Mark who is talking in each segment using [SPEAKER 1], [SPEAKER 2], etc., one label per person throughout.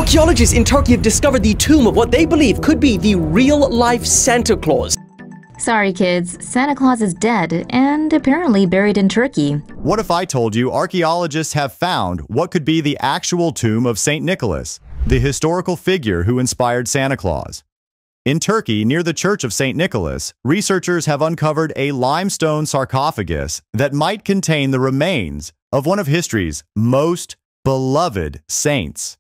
[SPEAKER 1] Archaeologists in Turkey have discovered the tomb of what they believe could be the real-life Santa Claus.
[SPEAKER 2] Sorry kids, Santa Claus is dead and apparently buried in Turkey.
[SPEAKER 3] What if I told you archaeologists have found what could be the actual tomb of St. Nicholas, the historical figure who inspired Santa Claus? In Turkey, near the Church of St. Nicholas, researchers have uncovered a limestone sarcophagus that might contain the remains of one of history's most beloved saints.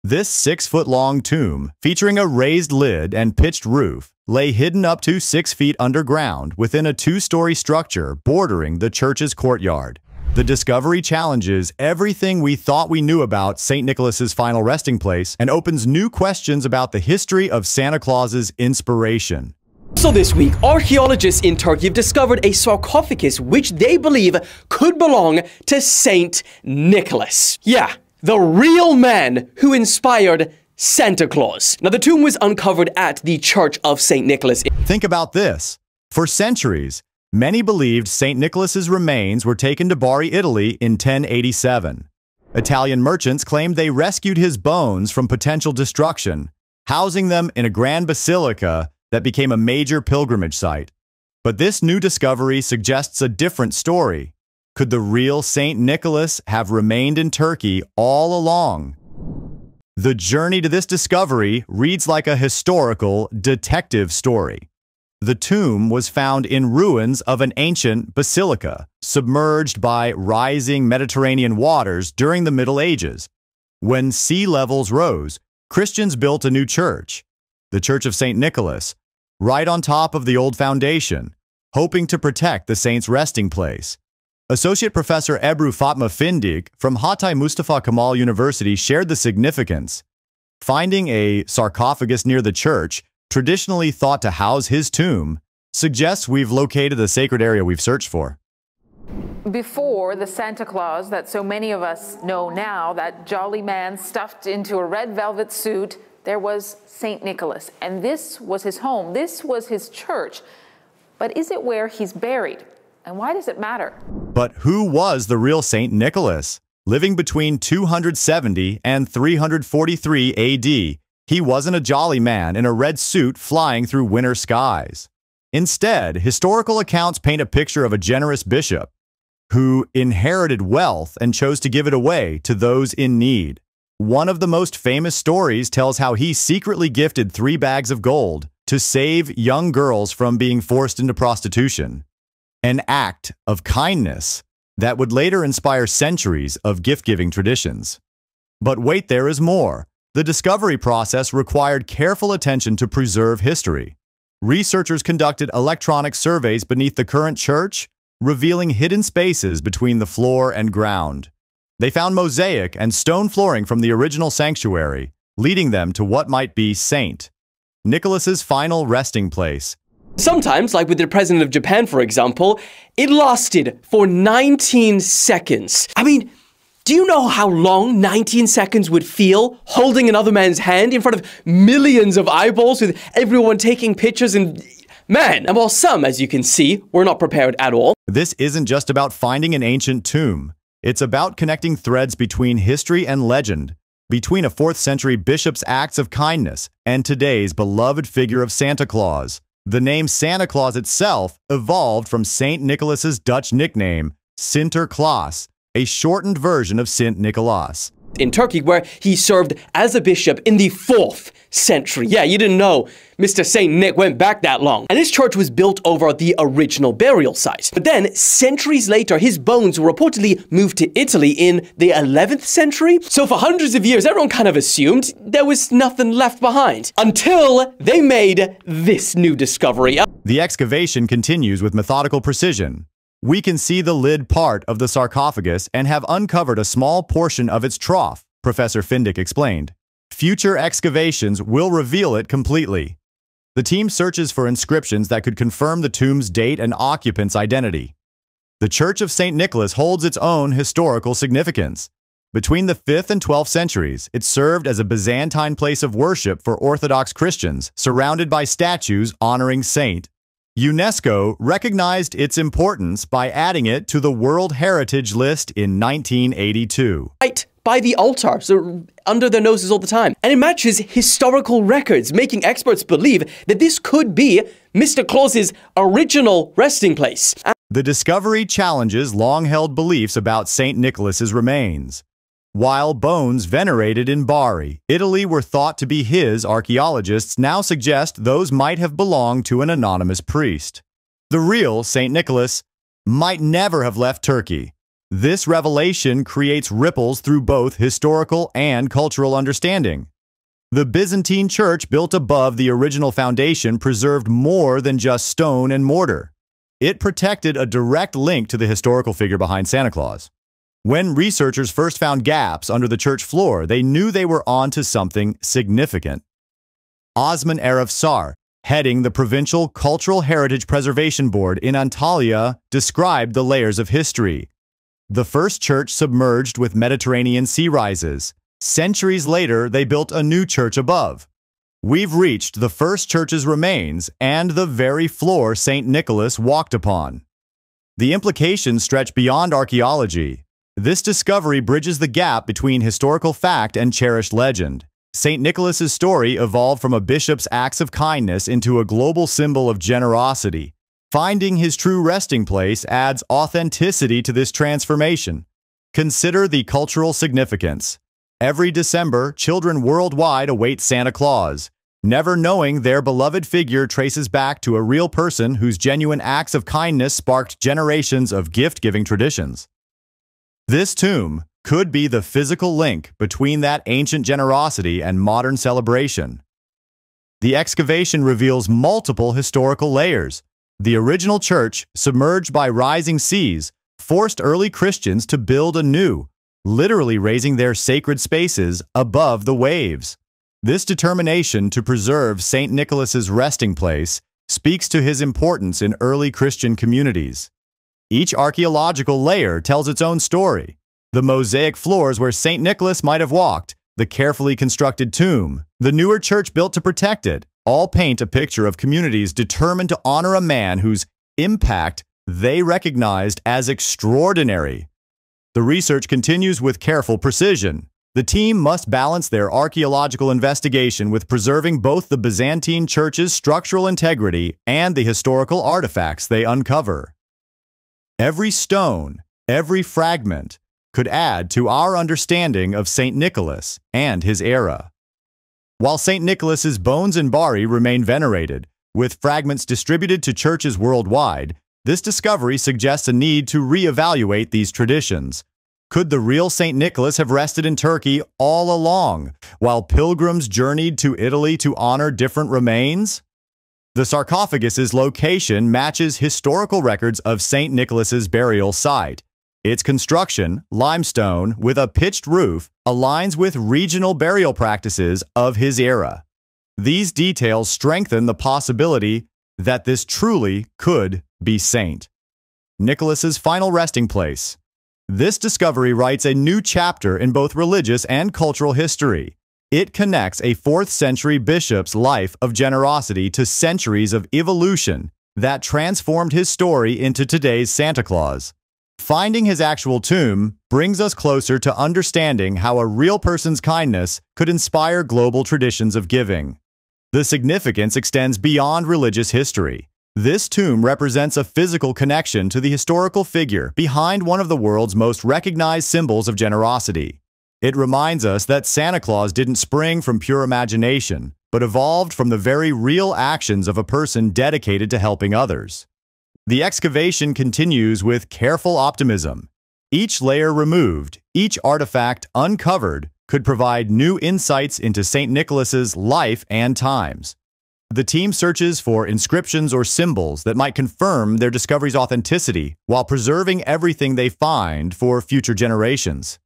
[SPEAKER 3] This 6-foot-long tomb, featuring a raised lid and pitched roof, lay hidden up to 6 feet underground within a 2-story structure bordering the church's courtyard. The discovery challenges everything we thought we knew about St. Nicholas's final resting place and opens new questions about the history of Santa Claus's inspiration.
[SPEAKER 1] So this week, archaeologists in Turkey have discovered a sarcophagus which they believe could belong to Saint Nicholas. Yeah, the real man who inspired Santa Claus. Now, the tomb was uncovered at the Church of St. Nicholas.
[SPEAKER 3] Think about this. For centuries, many believed St. Nicholas's remains were taken to Bari, Italy in 1087. Italian merchants claimed they rescued his bones from potential destruction, housing them in a grand basilica that became a major pilgrimage site. But this new discovery suggests a different story. Could the real St. Nicholas have remained in Turkey all along? The journey to this discovery reads like a historical detective story. The tomb was found in ruins of an ancient basilica, submerged by rising Mediterranean waters during the Middle Ages. When sea levels rose, Christians built a new church, the Church of St. Nicholas, right on top of the old foundation, hoping to protect the saint's resting place. Associate Professor Ebru Fatma Findik from Hatay Mustafa Kemal University shared the significance. Finding a sarcophagus near the church, traditionally thought to house his tomb, suggests we've located the sacred area we've searched for.
[SPEAKER 4] Before the Santa Claus that so many of us know now, that jolly man stuffed into a red velvet suit, there was St. Nicholas. And this was his home. This was his church. But is it where he's buried? And why does it matter?
[SPEAKER 3] But who was the real St. Nicholas? Living between 270 and 343 AD, he wasn't a jolly man in a red suit flying through winter skies. Instead, historical accounts paint a picture of a generous bishop who inherited wealth and chose to give it away to those in need. One of the most famous stories tells how he secretly gifted 3 bags of gold to save young girls from being forced into prostitution. An act of kindness that would later inspire centuries of gift-giving traditions. But wait, there is more. The discovery process required careful attention to preserve history. Researchers conducted electronic surveys beneath the current church, revealing hidden spaces between the floor and ground. They found mosaic and stone flooring from the original sanctuary, leading them to what might be St. Nicholas's final resting place.
[SPEAKER 1] Sometimes, like with the president of Japan, for example, it lasted for 19 seconds. I mean, do you know how long 19 seconds would feel holding another man's hand in front of millions of eyeballs with everyone taking pictures and... Man, and while some, as you can see, were not prepared at all.
[SPEAKER 3] This isn't just about finding an ancient tomb. It's about connecting threads between history and legend, between a 4th century bishop's acts of kindness and today's beloved figure of Santa Claus. The name Santa Claus itself evolved from St. Nicholas's Dutch nickname, Sinterklaas, a shortened version of Sint Nicolaas.
[SPEAKER 1] In Turkey, where he served as a bishop in the 4th century. Yeah, you didn't know Mr. St. Nick went back that long. And his church was built over the original burial site. But then, centuries later, his bones were reportedly moved to Italy in the 11th century. So for hundreds of years, everyone kind of assumed there was nothing left behind. Until they made this new discovery.
[SPEAKER 3] The excavation continues with methodical precision. We can see the lid part of the sarcophagus and have uncovered a small portion of its trough, Professor Findik explained. Future excavations will reveal it completely. The team searches for inscriptions that could confirm the tomb's date and occupant's identity. The Church of St. Nicholas holds its own historical significance. Between the 5th and 12th centuries, it served as a Byzantine place of worship for Orthodox Christians, surrounded by statues honoring Saint. UNESCO recognized its importance by adding it to the World Heritage List in 1982.
[SPEAKER 1] Right by the altar, so under their noses all the time. And it matches historical records, making experts believe that this could be Mr. Claus's original resting place.
[SPEAKER 3] The discovery challenges long-held beliefs about St. Nicholas's remains. While bones venerated in Bari, Italy, were thought to be his, archaeologists now suggest those might have belonged to an anonymous priest. The real St. Nicholas might never have left Turkey. This revelation creates ripples through both historical and cultural understanding. The Byzantine church built above the original foundation preserved more than just stone and mortar. It protected a direct link to the historical figure behind Santa Claus. When researchers first found gaps under the church floor, they knew they were onto something significant. Osman Arif Sar, heading the Provincial Cultural Heritage Preservation Board in Antalya, described the layers of history. The first church submerged with Mediterranean sea rises. Centuries later, they built a new church above. We've reached the first church's remains and the very floor St. Nicholas walked upon. The implications stretch beyond archaeology. This discovery bridges the gap between historical fact and cherished legend. St. Nicholas's story evolved from a bishop's acts of kindness into a global symbol of generosity. Finding his true resting place adds authenticity to this transformation. Consider the cultural significance. Every December, children worldwide await Santa Claus, never knowing their beloved figure traces back to a real person whose genuine acts of kindness sparked generations of gift-giving traditions. This tomb could be the physical link between that ancient generosity and modern celebration. The excavation reveals multiple historical layers. The original church, submerged by rising seas, forced early Christians to build anew, literally raising their sacred spaces above the waves. This determination to preserve St. Nicholas's resting place speaks to his importance in early Christian communities. Each archaeological layer tells its own story. The mosaic floors where St. Nicholas might have walked, the carefully constructed tomb, the newer church built to protect it, all paint a picture of communities determined to honor a man whose impact they recognized as extraordinary. The research continues with careful precision. The team must balance their archaeological investigation with preserving both the Byzantine church's structural integrity and the historical artifacts they uncover. Every stone, every fragment, could add to our understanding of St. Nicholas and his era. While St. Nicholas's bones in Bari remain venerated, with fragments distributed to churches worldwide, this discovery suggests a need to reevaluate these traditions. Could the real St. Nicholas have rested in Turkey all along, while pilgrims journeyed to Italy to honor different remains? The sarcophagus's location matches historical records of St. Nicholas's burial site. Its construction, limestone with a pitched roof, aligns with regional burial practices of his era. These details strengthen the possibility that this truly could be St. Nicholas's final resting place. This discovery writes a new chapter in both religious and cultural history. It connects a 4th century bishop's life of generosity to centuries of evolution that transformed his story into today's Santa Claus. Finding his actual tomb brings us closer to understanding how a real person's kindness could inspire global traditions of giving. The significance extends beyond religious history. This tomb represents a physical connection to the historical figure behind one of the world's most recognized symbols of generosity. It reminds us that Santa Claus didn't spring from pure imagination, but evolved from the very real actions of a person dedicated to helping others. The excavation continues with careful optimism. Each layer removed, each artifact uncovered, could provide new insights into St. Nicholas's life and times. The team searches for inscriptions or symbols that might confirm their discovery's authenticity while preserving everything they find for future generations.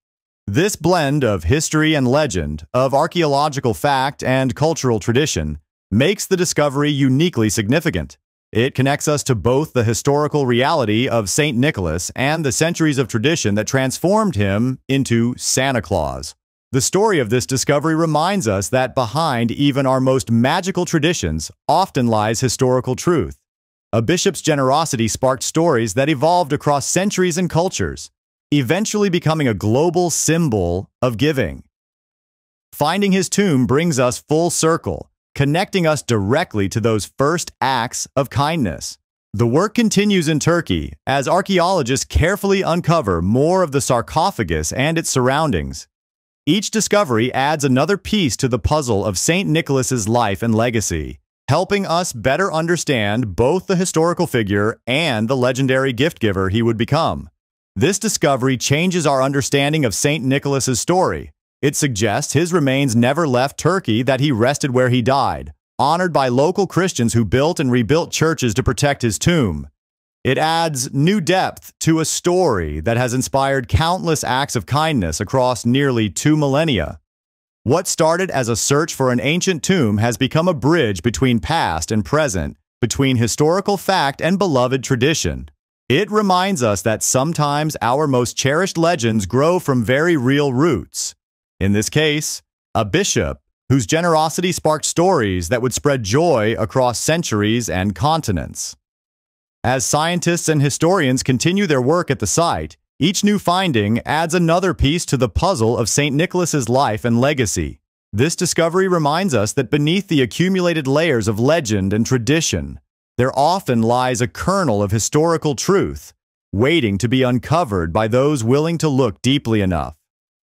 [SPEAKER 3] This blend of history and legend, of archaeological fact and cultural tradition, makes the discovery uniquely significant. It connects us to both the historical reality of St. Nicholas and the centuries of tradition that transformed him into Santa Claus. The story of this discovery reminds us that behind even our most magical traditions often lies historical truth. A bishop's generosity sparked stories that evolved across centuries and cultures. eventually becoming a global symbol of giving. Finding his tomb brings us full circle, connecting us directly to those first acts of kindness. The work continues in Turkey as archaeologists carefully uncover more of the sarcophagus and its surroundings. Each discovery adds another piece to the puzzle of St. Nicholas's life and legacy, helping us better understand both the historical figure and the legendary gift giver he would become. This discovery changes our understanding of St. Nicholas's story. It suggests his remains never left Turkey, that he rested where he died, honored by local Christians who built and rebuilt churches to protect his tomb. It adds new depth to a story that has inspired countless acts of kindness across nearly 2 millennia. What started as a search for an ancient tomb has become a bridge between past and present, between historical fact and beloved tradition. It reminds us that sometimes our most cherished legends grow from very real roots. In this case, a bishop whose generosity sparked stories that would spread joy across centuries and continents. As scientists and historians continue their work at the site, each new finding adds another piece to the puzzle of St. Nicholas's life and legacy. This discovery reminds us that beneath the accumulated layers of legend and tradition, there often lies a kernel of historical truth, waiting to be uncovered by those willing to look deeply enough.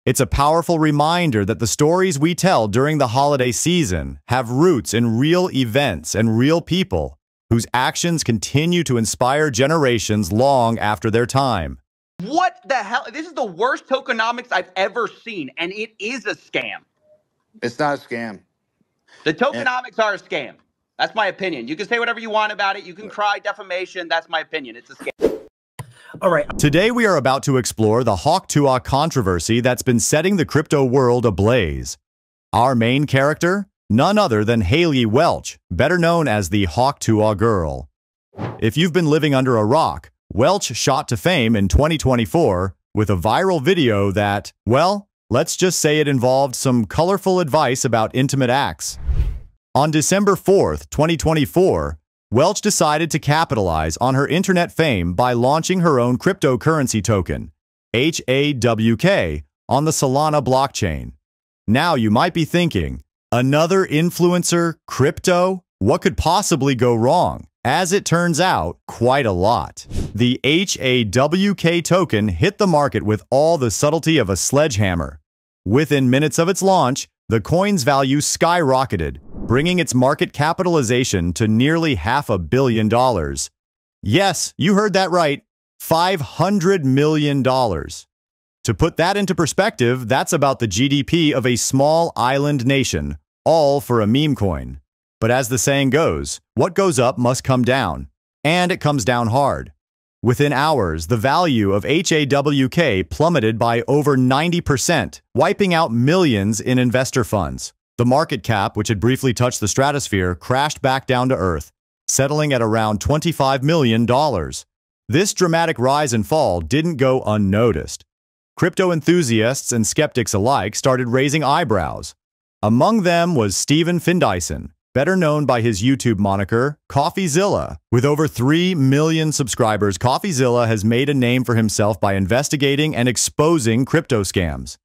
[SPEAKER 3] It's a powerful reminder that the stories we tell during the holiday season have roots in real events and real people whose actions continue to inspire generations long after their time.
[SPEAKER 5] What the hell? This is the worst tokenomics I've ever seen, and it is a scam.
[SPEAKER 6] It's not a scam.
[SPEAKER 5] The tokenomics are a scam. That's my opinion. You can say whatever you want about it. You can cry defamation. That's my opinion. It's a scam.
[SPEAKER 7] All right.
[SPEAKER 3] Today we are about to explore the Hawk Tuah controversy that's been setting the crypto world ablaze. Our main character? None other than Haley Welch, better known as the Hawk Tuah Girl. If you've been living under a rock, Welch shot to fame in 2024 with a viral video that, well, let's just say it involved some colorful advice about intimate acts. On December 4th, 2024, Welch decided to capitalize on her internet fame by launching her own cryptocurrency token, HAWK, on the Solana blockchain. Now you might be thinking, another influencer, crypto? What could possibly go wrong? As it turns out, quite a lot. The HAWK token hit the market with all the subtlety of a sledgehammer. Within minutes of its launch, the coin's value skyrocketed, bringing its market capitalization to nearly $500 million. Yes, you heard that right, $500 million. To put that into perspective, that's about the GDP of a small island nation, all for a meme coin. But as the saying goes, what goes up must come down. And it comes down hard. Within hours, the value of HAWK plummeted by over 90%, wiping out millions in investor funds. The market cap, which had briefly touched the stratosphere, crashed back down to earth, settling at around $25 million. This dramatic rise and fall didn't go unnoticed. Crypto enthusiasts and skeptics alike started raising eyebrows. Among them was Stephen Findyson, better known by his YouTube moniker, CoffeeZilla. With over 3 million subscribers, CoffeeZilla has made a name for himself by investigating and exposing crypto scams.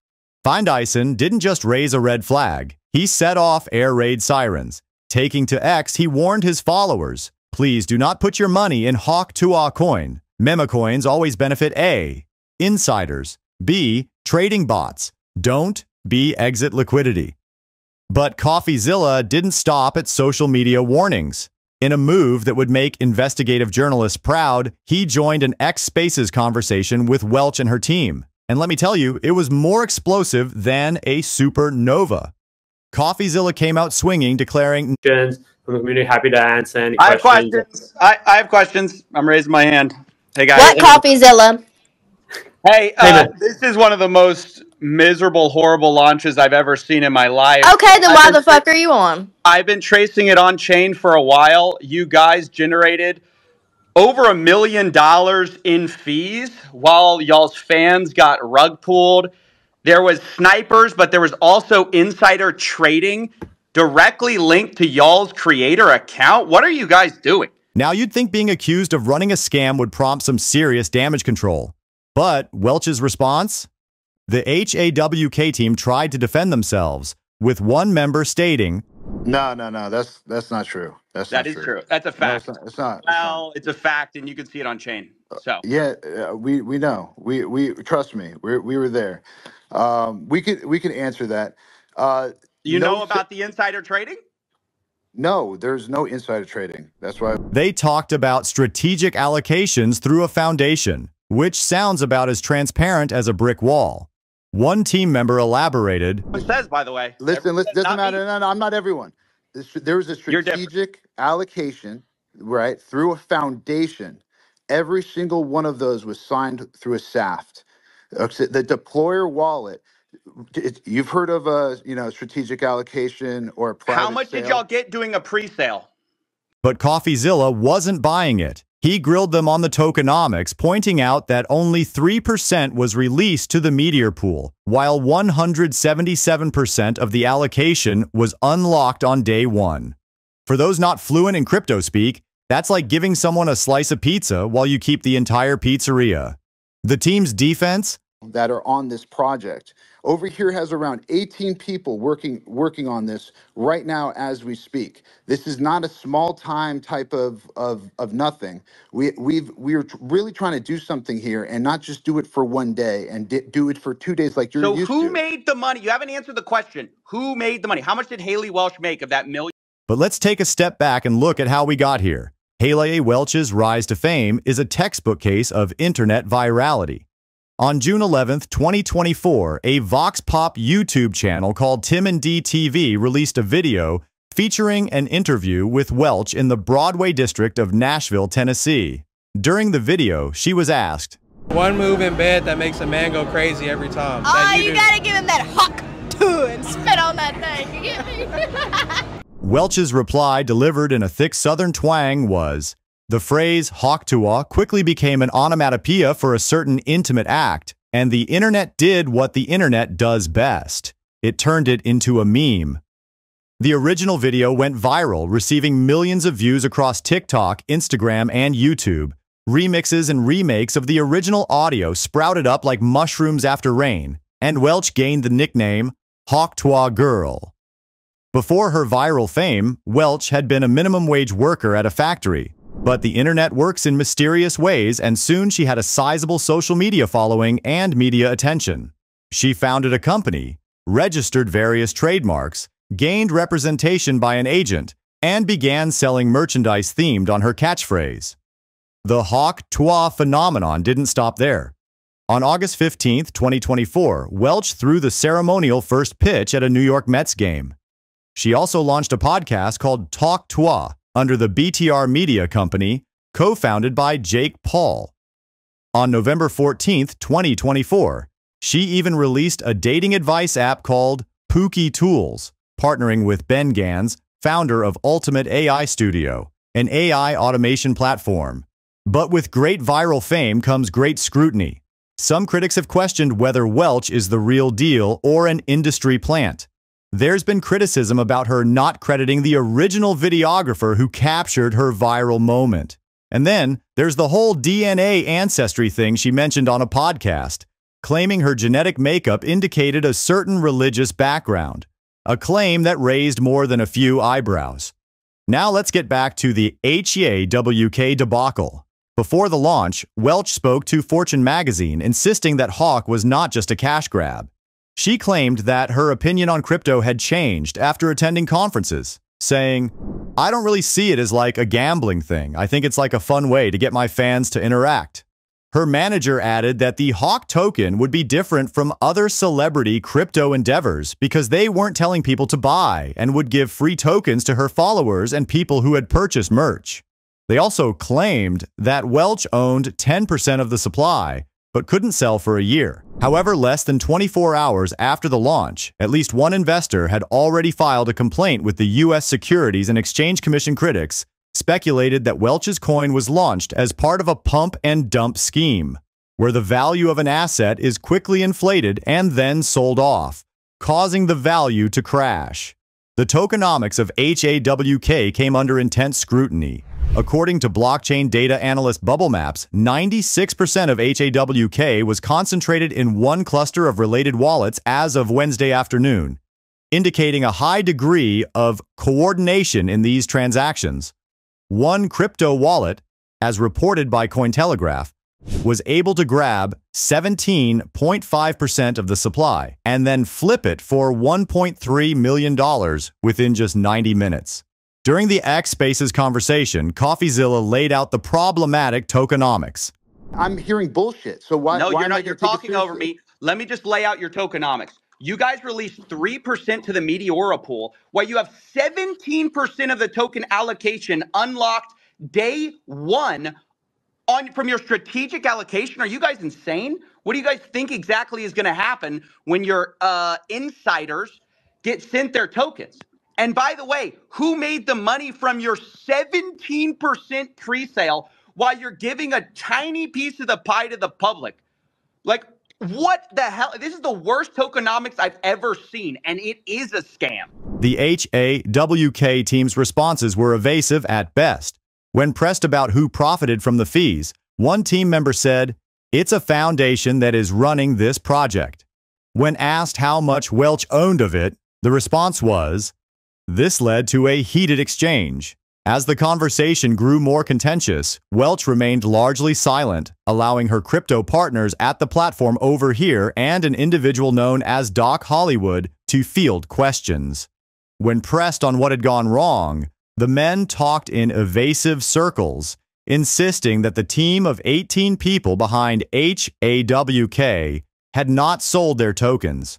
[SPEAKER 3] Findyson didn't just raise a red flag, he set off air raid sirens. Taking to X, he warned his followers, please do not put your money in Hawk Tuah coin. Meme coins always benefit A, insiders, B, trading bots. Don't B, exit liquidity. But CoffeeZilla didn't stop at social media warnings. In a move that would make investigative journalists proud, he joined an X Spaces conversation with Welch and her team. And let me tell you, it was more explosive than a supernova. CoffeeZilla came out swinging, declaring,
[SPEAKER 7] From the community, happy to answer any
[SPEAKER 5] I have
[SPEAKER 7] questions.
[SPEAKER 5] questions. I have questions. I'm raising my hand. Hey, guys.
[SPEAKER 8] What CoffeeZilla?
[SPEAKER 5] Hey, this is one of the most miserable, horrible launches I've ever seen in my life.
[SPEAKER 8] Okay, then why the fuck are you on?
[SPEAKER 5] I've been tracing it on chain for a while. You guys generated over $1 million in fees while y'all's fans got rug pulled. There was snipers, but there was also insider trading directly linked to y'all's creator account. What are you guys doing?
[SPEAKER 3] now you'd think being accused of running a scam would prompt some serious damage control. But Welch's response? The HAWK team tried to defend themselves, with one member stating,
[SPEAKER 6] No, that's not true.
[SPEAKER 5] That is true. That's a fact.
[SPEAKER 6] No, it's not.
[SPEAKER 5] Well, it's a fact, and you can see it on chain. So
[SPEAKER 6] Yeah, we know. We trust me. We were there. We could answer that.
[SPEAKER 5] you know about the insider trading?
[SPEAKER 6] No, there's no insider trading. That's why
[SPEAKER 3] they talked about strategic allocations through a foundation, which sounds about as transparent as a brick wall. One team member elaborated,
[SPEAKER 5] It says, by the way.
[SPEAKER 6] listen, doesn't matter. No, I'm not everyone. There was a
[SPEAKER 5] You're different.
[SPEAKER 6] strategic allocation, right, through a foundation. Every single one of those was signed through a SAFT. The deployer wallet. You've heard of a strategic allocation or a private
[SPEAKER 5] How much
[SPEAKER 6] sale?
[SPEAKER 5] did y'all get doing a pre-sale?
[SPEAKER 3] but CoffeeZilla wasn't buying it. He grilled them on the tokenomics, pointing out that only 3% was released to the Meteor pool, while 177% of the allocation was unlocked on day one. For those not fluent in crypto speak, that's like giving someone a slice of pizza while you keep the entire pizzeria. The team's defense?
[SPEAKER 6] That are on this project. Over here has around 18 people working on this right now as we speak. This is not a small time type of nothing. We're really trying to do something here and not just do it for one day and do it for 2 days like you're used to.
[SPEAKER 5] So who made the money? You haven't answered the question. Who made the money? How much did Haley Welch make of that million?
[SPEAKER 3] But let's take a step back and look at how we got here. Haley Welch's rise to fame is a textbook case of internet virality. On June 11th, 2024, a Vox Pop YouTube channel called Tim and D TV released a video featuring an interview with Welch in the Broadway district of Nashville, Tennessee. During the video, she was asked,
[SPEAKER 9] "One move in bed that makes a man go crazy every time."
[SPEAKER 8] Oh, you gotta give him that hawk too and spit on that thing. You get me?
[SPEAKER 3] Welch's reply, delivered in a thick southern twang, was, the phrase "hawk-tuah" quickly became an onomatopoeia for a certain intimate act, and the internet did what the internet does best. It turned it into a meme. The original video went viral, receiving millions of views across TikTok, Instagram, and YouTube. Remixes and remakes of the original audio sprouted up like mushrooms after rain, and Welch gained the nickname Hawk-tuah Girl. Before her viral fame, Welch had been a minimum wage worker at a factory. But the internet works in mysterious ways, and soon she had a sizable social media following and media attention. She founded a company, registered various trademarks, gained representation by an agent, and began selling merchandise themed on her catchphrase. The Hawk-tuah phenomenon didn't stop there. On August 15, 2024, Welch threw the ceremonial first pitch at a New York Mets game. She also launched a podcast called Talk-tuah, under the BTR Media Company, co-founded by Jake Paul. On November 14, 2024, she even released a dating advice app called Pookie Tools, partnering with Ben Gans, founder of Ultimate AI Studio, an AI automation platform. But with great viral fame comes great scrutiny. Some critics have questioned whether Welch is the real deal or an industry plant. There's been criticism about her not crediting the original videographer who captured her viral moment. And then there's the whole DNA ancestry thing she mentioned on a podcast, claiming her genetic makeup indicated a certain religious background, a claim that raised more than a few eyebrows. Now let's get back to the HAWK debacle. Before the launch, Welch spoke to Fortune magazine, insisting that Hawk was not just a cash grab. She claimed that her opinion on crypto had changed after attending conferences, saying, "I don't really see it as like a gambling thing. I think it's like a fun way to get my fans to interact." Her manager added that the Hawk token would be different from other celebrity crypto endeavors because they weren't telling people to buy and would give free tokens to her followers and people who had purchased merch. They also claimed that Welch owned 10% of the supply, but couldn't sell for a year. However, less than 24 hours after the launch, at least one investor had already filed a complaint with the U.S. Securities and Exchange Commission. Critics speculated that Welch's coin was launched as part of a pump and dump scheme, where the value of an asset is quickly inflated and then sold off, causing the value to crash. The tokenomics of HAWK came under intense scrutiny. According to blockchain data analyst Bubble Maps, 96% of HAWK was concentrated in one cluster of related wallets as of Wednesday afternoon, indicating a high degree of coordination in these transactions. One crypto wallet, as reported by Cointelegraph, was able to grab 17.5% of the supply and then flip it for $1.3 million within just 90 minutes. During the X Spaces conversation, CoffeeZilla laid out the problematic tokenomics.
[SPEAKER 6] I'm hearing bullshit. So why?
[SPEAKER 5] No,
[SPEAKER 6] why
[SPEAKER 5] you're
[SPEAKER 6] am I
[SPEAKER 5] not. You're
[SPEAKER 6] gonna take it
[SPEAKER 5] talking over
[SPEAKER 6] seriously?
[SPEAKER 5] me. Let me just lay out your tokenomics. You guys released 3% to the Meteora pool, while you have 17% of the token allocation unlocked day one from your strategic allocation. Are you guys insane? What do you guys think exactly is going to happen when your insiders get sent their tokens? And by the way, who made the money from your 17% pre-sale while you're giving a tiny piece of the pie to the public? Like, what the hell? This is the worst tokenomics I've ever seen, and it is a scam.
[SPEAKER 3] The HAWK team's responses were evasive at best. When pressed about who profited from the fees, one team member said, "It's a foundation that is running this project." When asked how much Welch owned of it, the response was, this led to a heated exchange. As the conversation grew more contentious, Welch remained largely silent, allowing her crypto partners at the platform over here and an individual known as Doc Hollywood to field questions. When pressed on what had gone wrong, the men talked in evasive circles, insisting that the team of 18 people behind HAWK had not sold their tokens.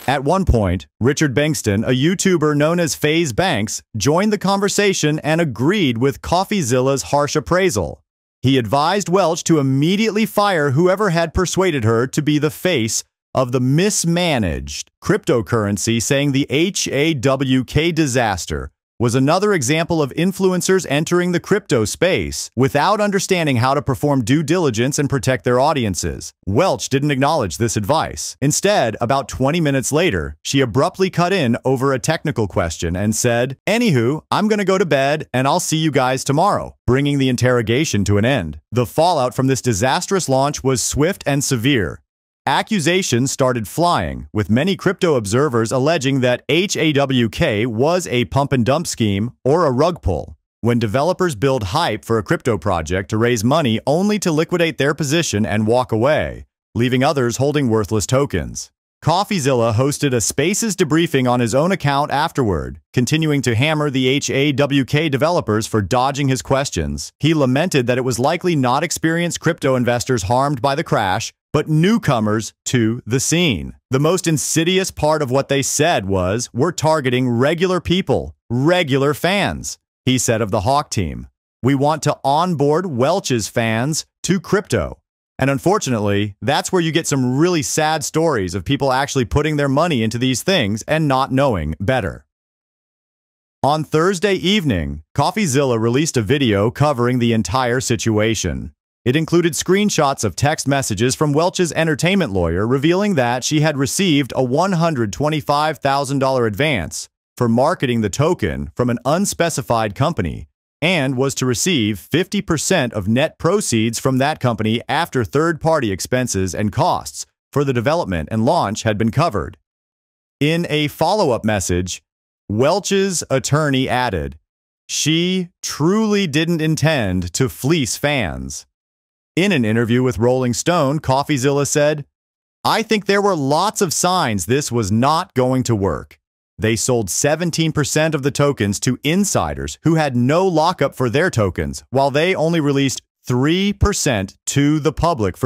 [SPEAKER 3] At one point, Richard Bankston, a YouTuber known as FaZe Banks, joined the conversation and agreed with CoffeeZilla's harsh appraisal. He advised Welch to immediately fire whoever had persuaded her to be the face of the mismanaged cryptocurrency, saying the HAWK disaster was another example of influencers entering the crypto space without understanding how to perform due diligence and protect their audiences. Welch didn't acknowledge this advice. Instead, about 20 minutes later, she abruptly cut in over a technical question and said, "Anywho, I'm gonna go to bed and I'll see you guys tomorrow," bringing the interrogation to an end. The fallout from this disastrous launch was swift and severe. Accusations started flying, with many crypto observers alleging that HAWK was a pump-and-dump scheme or a rug pull, when developers build hype for a crypto project to raise money only to liquidate their position and walk away, leaving others holding worthless tokens. CoffeeZilla hosted a Spaces debriefing on his own account afterward, continuing to hammer the HAWK developers for dodging his questions. He lamented that it was likely not experienced crypto investors harmed by the crash, but newcomers to the scene. The most insidious part of what they said was, "We're targeting regular people, regular fans," he said of the Hawk team. "We want to onboard Welch's fans to crypto." And unfortunately, that's where you get some really sad stories of people actually putting their money into these things and not knowing better. On Thursday evening, CoffeeZilla released a video covering the entire situation. It included screenshots of text messages from Welch's entertainment lawyer revealing that she had received a $125,000 advance for marketing the token from an unspecified company and was to receive 50% of net proceeds from that company after third-party expenses and costs for the development and launch had been covered. In a follow-up message, Welch's attorney added, "She truly didn't intend to fleece fans." In an interview with Rolling Stone, CoffeeZilla said, "I think there were lots of signs this was not going to work. They sold 17% of the tokens to insiders who had no lockup for their tokens, while they only released 3% to the public for